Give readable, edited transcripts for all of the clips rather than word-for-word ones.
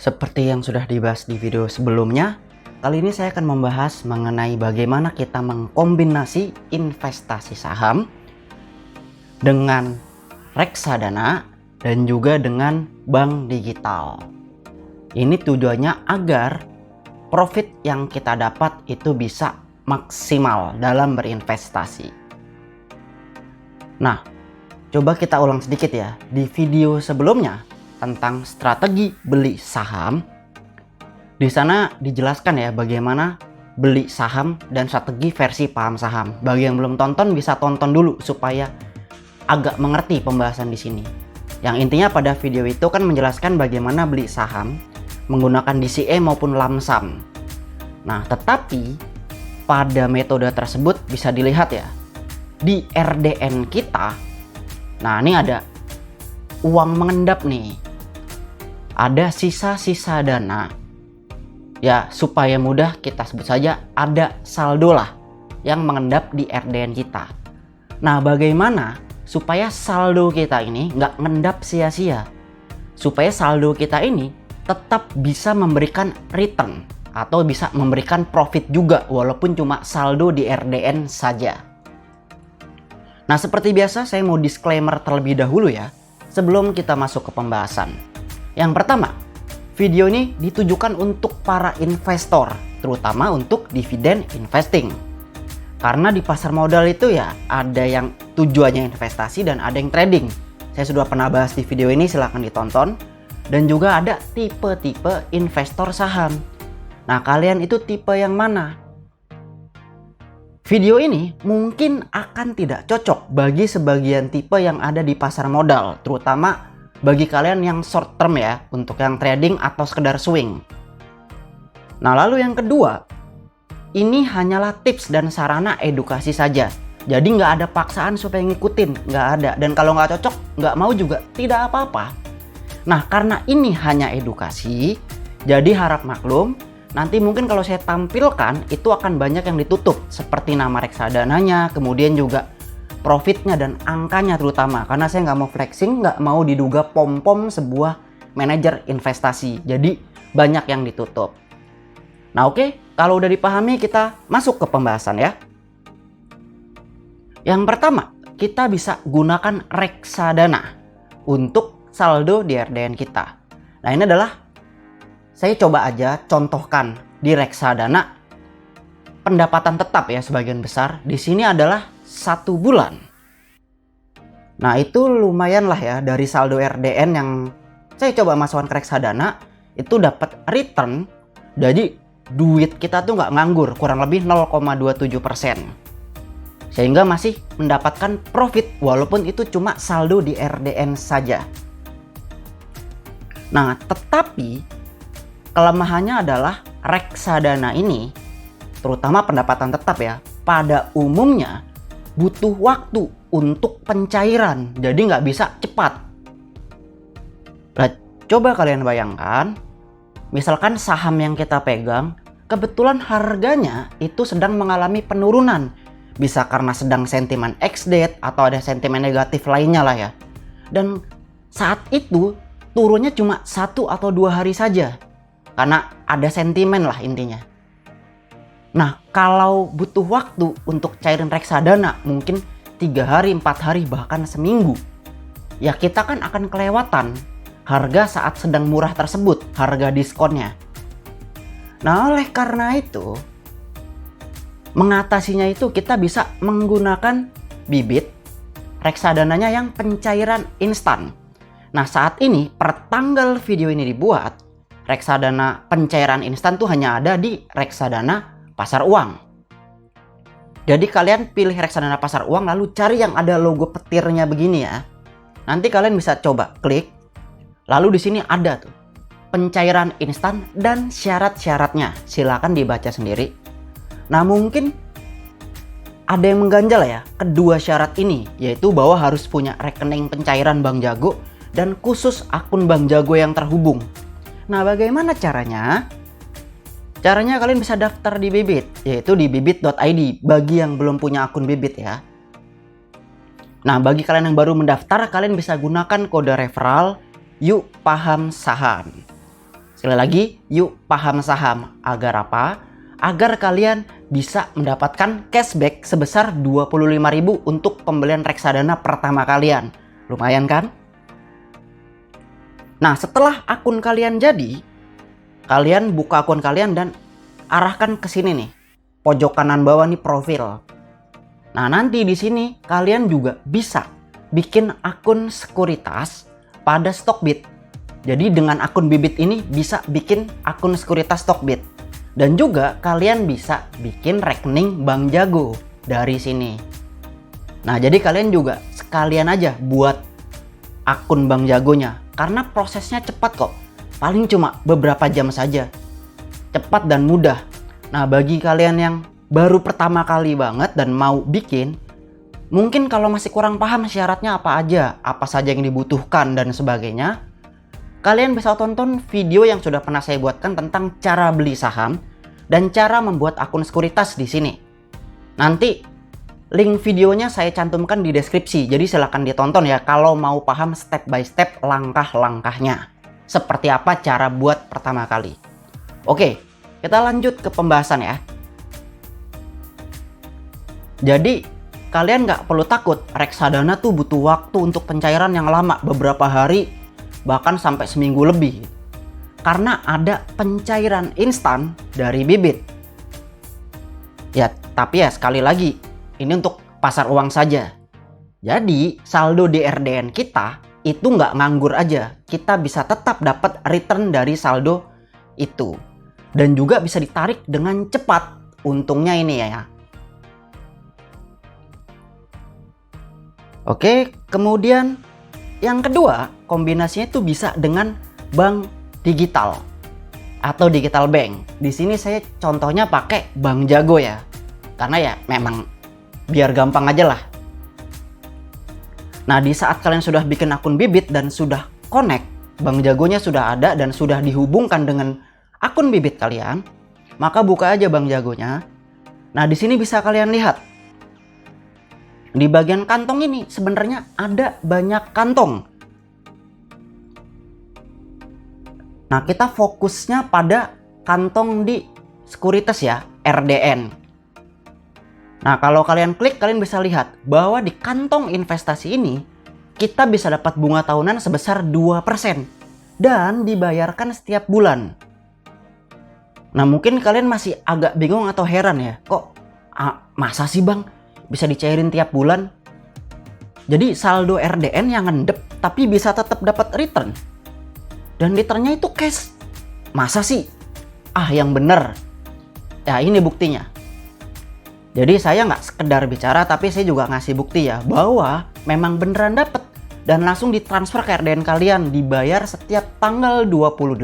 Seperti yang sudah dibahas di video sebelumnya, kali ini saya akan membahas mengenai bagaimana kita mengkombinasi investasi saham dengan reksadana dan juga dengan bank digital. Ini tujuannya agar profit yang kita dapat itu bisa maksimal dalam berinvestasi. Nah, coba kita ulang sedikit ya. Di video sebelumnya tentang strategi beli saham, di sana dijelaskan ya bagaimana beli saham dan strategi versi paham saham. Bagi yang belum tonton bisa tonton dulu supaya agak mengerti pembahasan di sini. Yang intinya pada video itu kan menjelaskan bagaimana beli saham menggunakan DCA maupun lump sum. Nah, tetapi pada metode tersebut bisa dilihat ya di RDN kita. Nah, ini ada uang mengendap nih. Ada sisa-sisa dana. Ya, supaya mudah kita sebut saja ada saldo lah yang mengendap di RDN kita. Nah, bagaimana supaya saldo kita ini nggak ngendap sia-sia? Supaya saldo kita ini tetap bisa memberikan return atau bisa memberikan profit juga walaupun cuma saldo di RDN saja. Nah, seperti biasa saya mau disclaimer terlebih dahulu ya sebelum kita masuk ke pembahasan. Yang pertama, video ini ditujukan untuk para investor, terutama untuk dividen investing. Karena di pasar modal itu ya ada yang tujuannya investasi dan ada yang trading. Saya sudah pernah bahas di video ini, silahkan ditonton. Dan juga ada tipe-tipe investor saham. Nah, kalian itu tipe yang mana? Video ini mungkin akan tidak cocok bagi sebagian tipe yang ada di pasar modal, terutama bagi kalian yang short term ya, untuk yang trading atau sekedar swing. Nah, lalu yang kedua, ini hanyalah tips dan sarana edukasi saja. Jadi nggak ada paksaan supaya ngikutin, nggak ada. Dan kalau nggak cocok, nggak mau juga, tidak apa-apa. Nah, karena ini hanya edukasi, jadi harap maklum, nanti mungkin kalau saya tampilkan, itu akan banyak yang ditutup. Seperti nama reksadananya, kemudian juga profitnya dan angkanya terutama, karena saya nggak mau flexing, nggak mau diduga pom-pom sebuah manajer investasi. Jadi banyak yang ditutup. Nah, oke, kalau udah dipahami kita masuk ke pembahasan ya. Yang pertama, kita bisa gunakan reksadana untuk saldo di RDN kita. Nah, ini adalah saya coba aja contohkan di reksadana pendapatan tetap ya sebagian besar. Di sini adalah 1 bulan. Nah, itu lumayan lah ya dari saldo RDN yang saya coba masukkan ke reksadana itu dapat return. Jadi duit kita tuh nggak nganggur, kurang lebih 0,27%. Sehingga masih mendapatkan profit walaupun itu cuma saldo di RDN saja. Nah, tetapi kelemahannya adalah reksadana ini, terutama pendapatan tetap ya, pada umumnya butuh waktu untuk pencairan, jadi nggak bisa cepat. Nah, coba kalian bayangkan, misalkan saham yang kita pegang, kebetulan harganya itu sedang mengalami penurunan. Bisa karena sedang sentimen ex-date atau ada sentimen negatif lainnya lah ya. Dan saat itu turunnya cuma 1 atau 2 hari saja. Karena ada sentimen lah intinya. Nah, kalau butuh waktu untuk cairin reksadana mungkin 3 hari, 4 hari, bahkan seminggu. Ya kita kan akan kelewatan harga saat sedang murah tersebut, harga diskonnya. Nah, oleh karena itu, mengatasinya itu kita bisa menggunakan bibit reksadananya yang pencairan instan. Nah, saat ini per tanggal video ini dibuat, reksadana pencairan instan tuh hanya ada di reksadana pasar uang. Jadi kalian pilih reksadana pasar uang lalu cari yang ada logo petirnya begini ya. Nanti kalian bisa coba klik. Lalu di sini ada tuh pencairan instan dan syarat-syaratnya. Silakan dibaca sendiri. Nah, mungkin ada yang mengganjal ya kedua syarat ini, yaitu bahwa harus punya rekening pencairan Bank Jago dan khusus akun Bank Jago yang terhubung. Nah, bagaimana caranya? Caranya kalian bisa daftar di Bibit, yaitu di bibit.id bagi yang belum punya akun Bibit ya. Nah, bagi kalian yang baru mendaftar, kalian bisa gunakan kode referral Yuk Paham Saham. Sekali lagi, yuk paham saham. Agar apa? Agar kalian bisa mendapatkan cashback sebesar 25.000 untuk pembelian reksadana pertama kalian. Lumayan kan? Nah, setelah akun kalian jadi, kalian buka akun kalian dan arahkan ke sini nih. Pojok kanan bawah nih profil. Nah, nanti di sini kalian juga bisa bikin akun sekuritas pada Stockbit. Jadi dengan akun Bibit ini bisa bikin akun sekuritas Stockbit. Dan juga kalian bisa bikin rekening Bank Jago dari sini. Nah, jadi kalian juga sekalian aja buat akun Bank Jagonya. Karena prosesnya cepat kok. Paling cuma beberapa jam saja. Cepat dan mudah. Nah, bagi kalian yang baru pertama kali banget dan mau bikin, mungkin kalau masih kurang paham syaratnya apa aja, apa saja yang dibutuhkan dan sebagainya, kalian bisa tonton video yang sudah pernah saya buatkan tentang cara beli saham dan cara membuat akun sekuritas di sini. Nanti link videonya saya cantumkan di deskripsi, jadi silahkan ditonton ya kalau mau paham step by step langkah-langkahnya. Seperti apa cara buat pertama kali. Oke, kita lanjut ke pembahasan ya. Jadi kalian nggak perlu takut, reksadana tuh butuh waktu untuk pencairan yang lama, beberapa hari bahkan sampai seminggu lebih. Karena ada pencairan instan dari Bibit. Ya, tapi ya sekali lagi, ini untuk pasar uang saja. Jadi saldo di RDN kita itu nggak nganggur aja. Kita bisa tetap dapat return dari saldo itu. Dan juga bisa ditarik dengan cepat. Untungnya ini ya. Oke, kemudian yang kedua, kombinasinya itu bisa dengan bank digital atau digital bank. Di sini saya contohnya pakai Bank Jago ya. Karena ya memang biar gampang aja lah. Nah, di saat kalian sudah bikin akun Bibit dan sudah connect, Bank Jagonya sudah ada dan sudah dihubungkan dengan akun Bibit kalian, maka buka aja Bank Jagonya. Nah, di sini bisa kalian lihat. Di bagian kantong ini sebenarnya ada banyak kantong. Nah, kita fokusnya pada kantong di sekuritas ya, RDN. Nah, kalau kalian klik, kalian bisa lihat bahwa di kantong investasi ini kita bisa dapat bunga tahunan sebesar 2% dan dibayarkan setiap bulan. Nah, mungkin kalian masih agak bingung atau heran ya, kok masa sih bang bisa dicairin tiap bulan? Jadi saldo RDN yang ngendep tapi bisa tetap dapat return. Dan returnnya itu cash. Masa sih? Yang bener. Ya ini buktinya. Jadi saya nggak sekedar bicara tapi saya juga ngasih bukti ya bahwa memang beneran dapat dan langsung ditransfer ke RDN kalian, dibayar setiap tanggal 28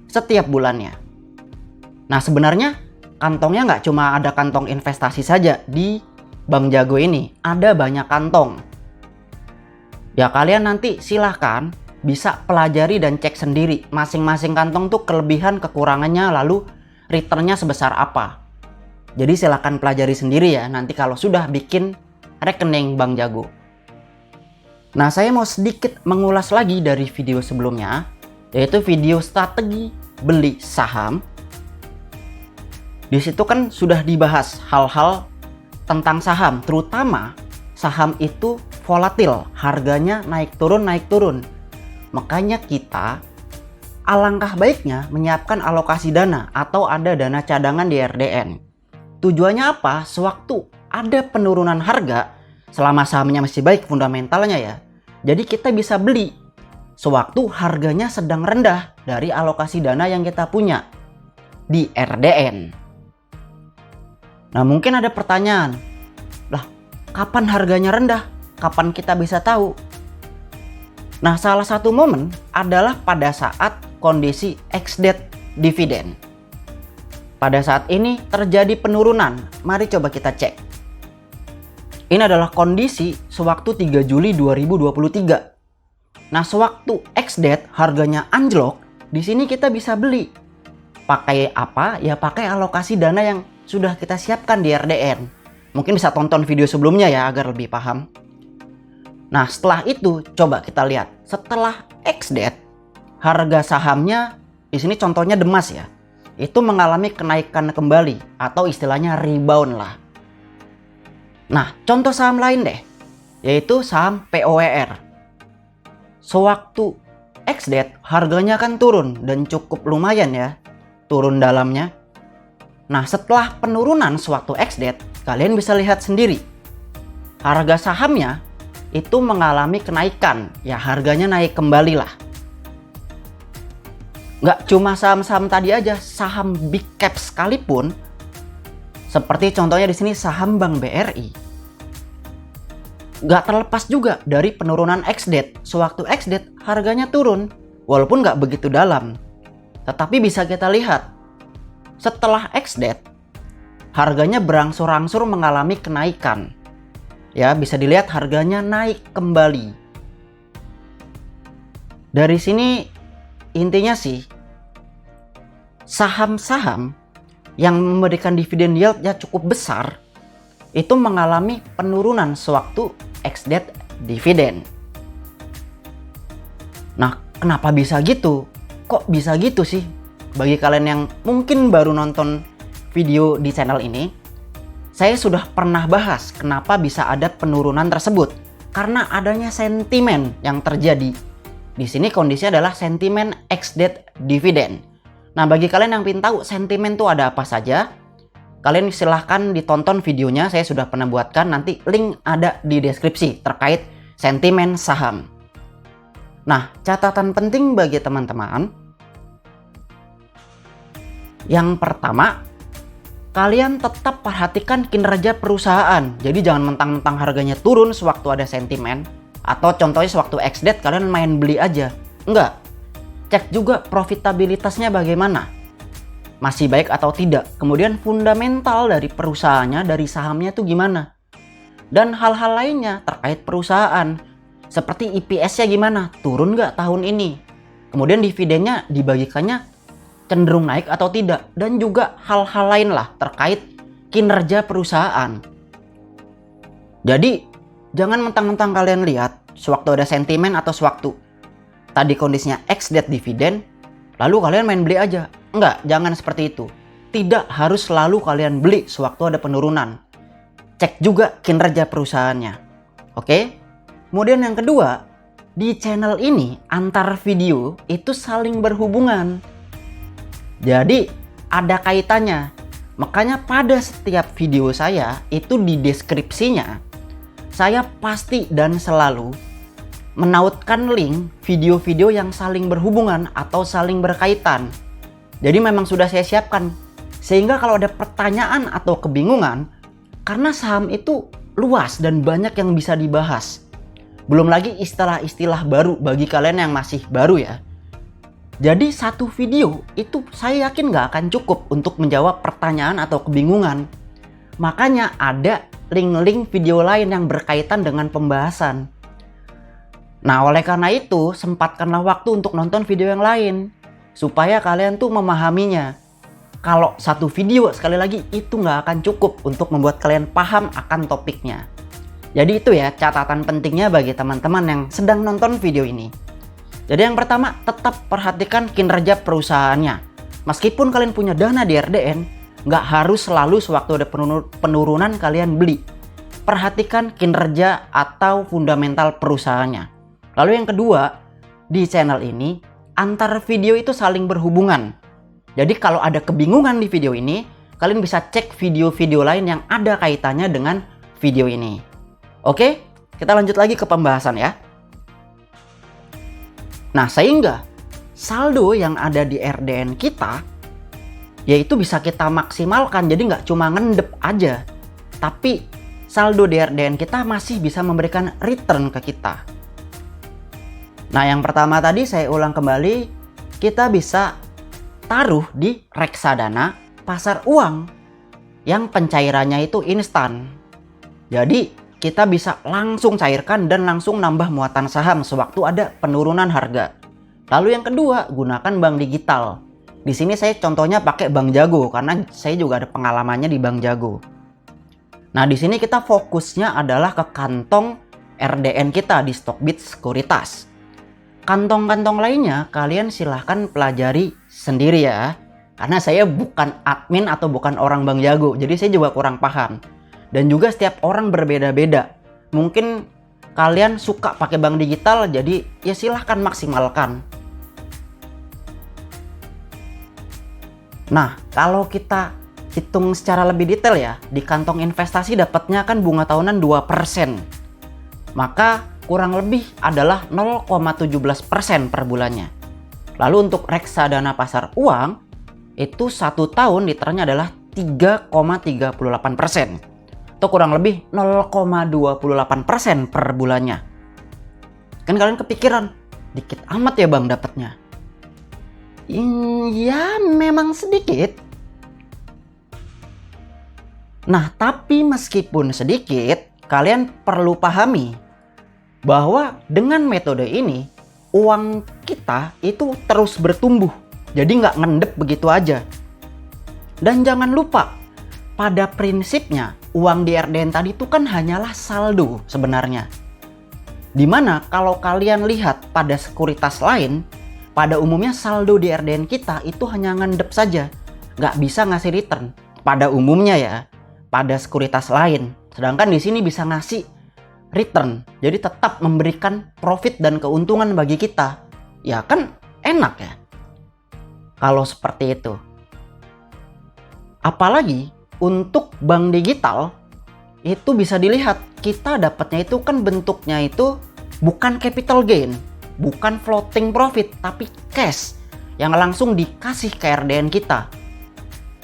setiap bulannya. Nah, sebenarnya kantongnya nggak cuma ada kantong investasi saja di Bank Jago ini, ada banyak kantong. Ya kalian nanti silahkan bisa pelajari dan cek sendiri masing-masing kantong tuh kelebihan kekurangannya lalu returnnya sebesar apa. Jadi silahkan pelajari sendiri ya nanti kalau sudah bikin rekening Bank Jago. Nah, saya mau sedikit mengulas lagi dari video sebelumnya, yaitu video strategi beli saham. Di situ kan sudah dibahas hal-hal tentang saham, terutama saham itu volatil, harganya naik turun. Makanya kita alangkah baiknya menyiapkan alokasi dana atau ada dana cadangan di RDN. Tujuannya apa? Sewaktu ada penurunan harga, selama sahamnya masih baik fundamentalnya ya, jadi kita bisa beli sewaktu harganya sedang rendah dari alokasi dana yang kita punya di RDN. Nah, mungkin ada pertanyaan, lah kapan harganya rendah? Kapan kita bisa tahu? Nah, salah satu momen adalah pada saat kondisi ex-date dividen. Pada saat ini terjadi penurunan. Mari coba kita cek. Ini adalah kondisi sewaktu 3 Juli 2023. Nah, sewaktu ex-date harganya anjlok, di sini kita bisa beli. Pakai apa? Ya pakai alokasi dana yang sudah kita siapkan di RDN. Mungkin bisa tonton video sebelumnya ya agar lebih paham. Nah, setelah itu coba kita lihat. Setelah ex-date, harga sahamnya di sini contohnya Demas ya, itu mengalami kenaikan kembali atau istilahnya rebound lah. Nah, contoh saham lain deh, yaitu saham POWR. Sewaktu ex-date harganya kan turun dan cukup lumayan ya, turun dalamnya. Nah, setelah penurunan sewaktu ex-date, kalian bisa lihat sendiri. Harga sahamnya itu mengalami kenaikan, ya harganya naik kembali lah. Nggak cuma saham-saham tadi aja, saham big cap sekalipun, seperti contohnya di sini saham Bank BRI, nggak terlepas juga dari penurunan ex-date. Sewaktu ex-date harganya turun, walaupun nggak begitu dalam. Tetapi bisa kita lihat, setelah ex-date, harganya berangsur-angsur mengalami kenaikan. Ya, bisa dilihat harganya naik kembali. Dari sini intinya sih, saham-saham yang memberikan dividen yieldnya cukup besar itu mengalami penurunan sewaktu ex-date dividen. Nah, kenapa bisa gitu? Kok bisa gitu sih? Bagi kalian yang mungkin baru nonton video di channel ini, saya sudah pernah bahas kenapa bisa ada penurunan tersebut. Karena adanya sentimen yang terjadi. Di sini kondisinya adalah sentimen ex-date dividen. Nah, bagi kalian yang ingin tahu sentimen itu ada apa saja, kalian silahkan ditonton videonya, saya sudah pernah buatkan, nanti link ada di deskripsi terkait sentimen saham. Nah, catatan penting bagi teman-teman, yang pertama, kalian tetap perhatikan kinerja perusahaan. Jadi jangan mentang-mentang harganya turun sewaktu ada sentimen, atau contohnya sewaktu ex-date kalian main beli aja. Enggak. Cek juga profitabilitasnya bagaimana. Masih baik atau tidak. Kemudian fundamental dari perusahaannya, dari sahamnya itu gimana. Dan hal-hal lainnya terkait perusahaan. Seperti EPS-nya gimana, turun nggak tahun ini. Kemudian dividennya dibagikannya cenderung naik atau tidak. Dan juga hal-hal lain lah terkait kinerja perusahaan. Jadi jangan mentang-mentang kalian lihat sewaktu ada sentimen atau sewaktu tadi kondisinya ex-date dividen, lalu kalian main beli aja. Enggak, jangan seperti itu. Tidak harus selalu kalian beli sewaktu ada penurunan. Cek juga kinerja perusahaannya. Oke? Kemudian yang kedua, di channel ini antar video itu saling berhubungan. Jadi ada kaitannya. Makanya pada setiap video saya itu di deskripsinya, saya pasti dan selalu menautkan link video-video yang saling berhubungan atau saling berkaitan. Jadi memang sudah saya siapkan. Sehingga kalau ada pertanyaan atau kebingungan, karena saham itu luas dan banyak yang bisa dibahas. Belum lagi istilah-istilah baru bagi kalian yang masih baru ya. Jadi satu video itu saya yakin nggak akan cukup untuk menjawab pertanyaan atau kebingungan. Makanya ada link-link video lain yang berkaitan dengan pembahasan. Nah, oleh karena itu, sempatkanlah waktu untuk nonton video yang lain. Supaya kalian tuh memahaminya. Kalau satu video, sekali lagi, itu nggak akan cukup untuk membuat kalian paham akan topiknya. Jadi itu ya catatan pentingnya bagi teman-teman yang sedang nonton video ini. Jadi yang pertama, tetap perhatikan kinerja perusahaannya. Meskipun kalian punya dana di RDN, nggak harus selalu sewaktu ada penurunan kalian beli. Perhatikan kinerja atau fundamental perusahaannya. Lalu yang kedua, di channel ini antar video itu saling berhubungan. Jadi kalau ada kebingungan di video ini, kalian bisa cek video-video lain yang ada kaitannya dengan video ini. Oke, kita lanjut lagi ke pembahasan ya. Nah, sehingga saldo yang ada di RDN kita, yaitu bisa kita maksimalkan. Jadi nggak cuma ngendep aja, tapi saldo di RDN kita masih bisa memberikan return ke kita. Nah, yang pertama tadi saya ulang kembali, kita bisa taruh di reksadana pasar uang yang pencairannya itu instan. Jadi kita bisa langsung cairkan dan langsung nambah muatan saham sewaktu ada penurunan harga. Lalu yang kedua, gunakan bank digital. Di sini saya contohnya pakai Bank Jago karena saya juga ada pengalamannya di Bank Jago. Nah, di sini kita fokusnya adalah ke kantong RDN kita di Stockbit Sekuritas. kantong-kantong lainnya kalian silahkan pelajari sendiri ya. Karena saya bukan admin atau bukan orang Bang Jago, jadi saya juga kurang paham. Dan juga setiap orang berbeda-beda. Mungkin kalian suka pakai bank digital, jadi ya silahkan maksimalkan. Nah, kalau kita hitung secara lebih detail ya, di kantong investasi dapatnya kan bunga tahunan 2%. Maka kurang lebih adalah 0,17% per bulannya. Lalu untuk reksadana pasar uang, itu 1 tahun returnnya adalah 3,38%. Atau kurang lebih 0,28% per bulannya. Kan kalian kepikiran, dikit amat ya bang dapatnya. Ya memang sedikit. Nah tapi meskipun sedikit, kalian perlu pahami bahwa dengan metode ini uang kita itu terus bertumbuh. Jadi nggak ngendep begitu aja. Dan jangan lupa, pada prinsipnya uang di RDN tadi itu kan hanyalah saldo sebenarnya. Dimana kalau kalian lihat pada sekuritas lain, pada umumnya saldo di RDN kita itu hanya ngendep saja, nggak bisa ngasih return. Pada umumnya ya, pada sekuritas lain. Sedangkan di sini bisa ngasih return, jadi tetap memberikan profit dan keuntungan bagi kita. Ya kan enak ya, kalau seperti itu. Apalagi untuk bank digital, itu bisa dilihat kita dapatnya itu kan bentuknya itu bukan capital gain, bukan floating profit, tapi cash yang langsung dikasih ke RDN kita.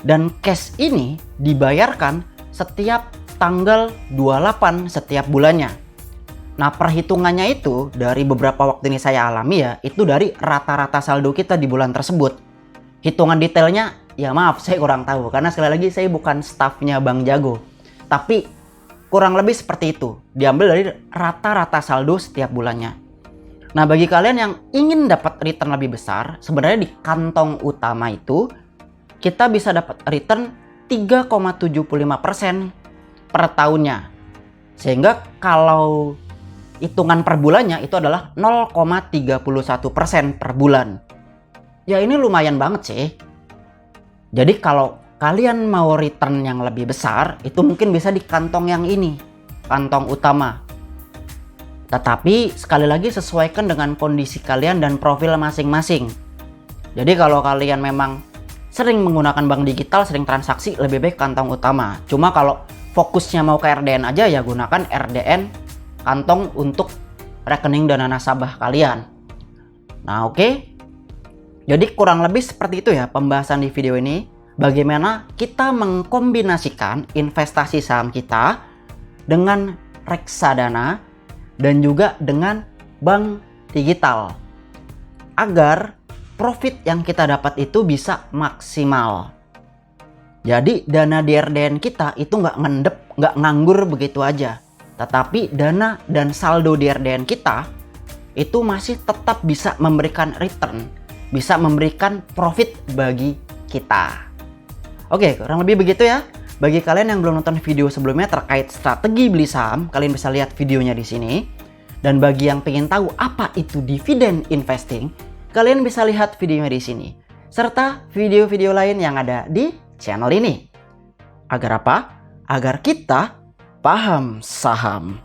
Dan cash ini dibayarkan setiap tanggal 28 setiap bulannya. Nah perhitungannya itu dari beberapa waktu ini saya alami ya, itu dari rata-rata saldo kita di bulan tersebut. Hitungan detailnya ya maaf saya kurang tahu, karena sekali lagi saya bukan staffnya Bang Jago. Tapi kurang lebih seperti itu, diambil dari rata-rata saldo setiap bulannya. Nah bagi kalian yang ingin dapat return lebih besar, sebenarnya di kantong utama itu kita bisa dapat return 3,75% per tahunnya. Sehingga kalau hitungan per bulannya itu adalah 0,31% per bulan. Ya ini lumayan banget sih. Jadi kalau kalian mau return yang lebih besar, itu mungkin bisa di kantong yang ini, kantong utama. Tetapi sekali lagi sesuaikan dengan kondisi kalian dan profil masing-masing. Jadi kalau kalian memang sering menggunakan bank digital, sering transaksi, lebih baik kantong utama. Cuma kalau fokusnya mau ke RDN aja, ya gunakan RDN kantong untuk rekening dana nasabah kalian. Nah oke. Jadi kurang lebih seperti itu ya pembahasan di video ini. Bagaimana kita mengkombinasikan investasi saham kita dengan reksadana dan juga dengan bank digital agar profit yang kita dapat itu bisa maksimal. Jadi dana di RDN kita itu nggak ngendep, nggak nganggur begitu aja. Tetapi dana dan saldo di RDN kita itu masih tetap bisa memberikan return, bisa memberikan profit bagi kita. Oke, kurang lebih begitu ya. Bagi kalian yang belum nonton video sebelumnya terkait strategi beli saham, kalian bisa lihat videonya di sini. Dan bagi yang pengen tahu apa itu dividen investing, kalian bisa lihat videonya di sini. Serta video-video lain yang ada di channel ini. Agar apa? Agar kita paham saham.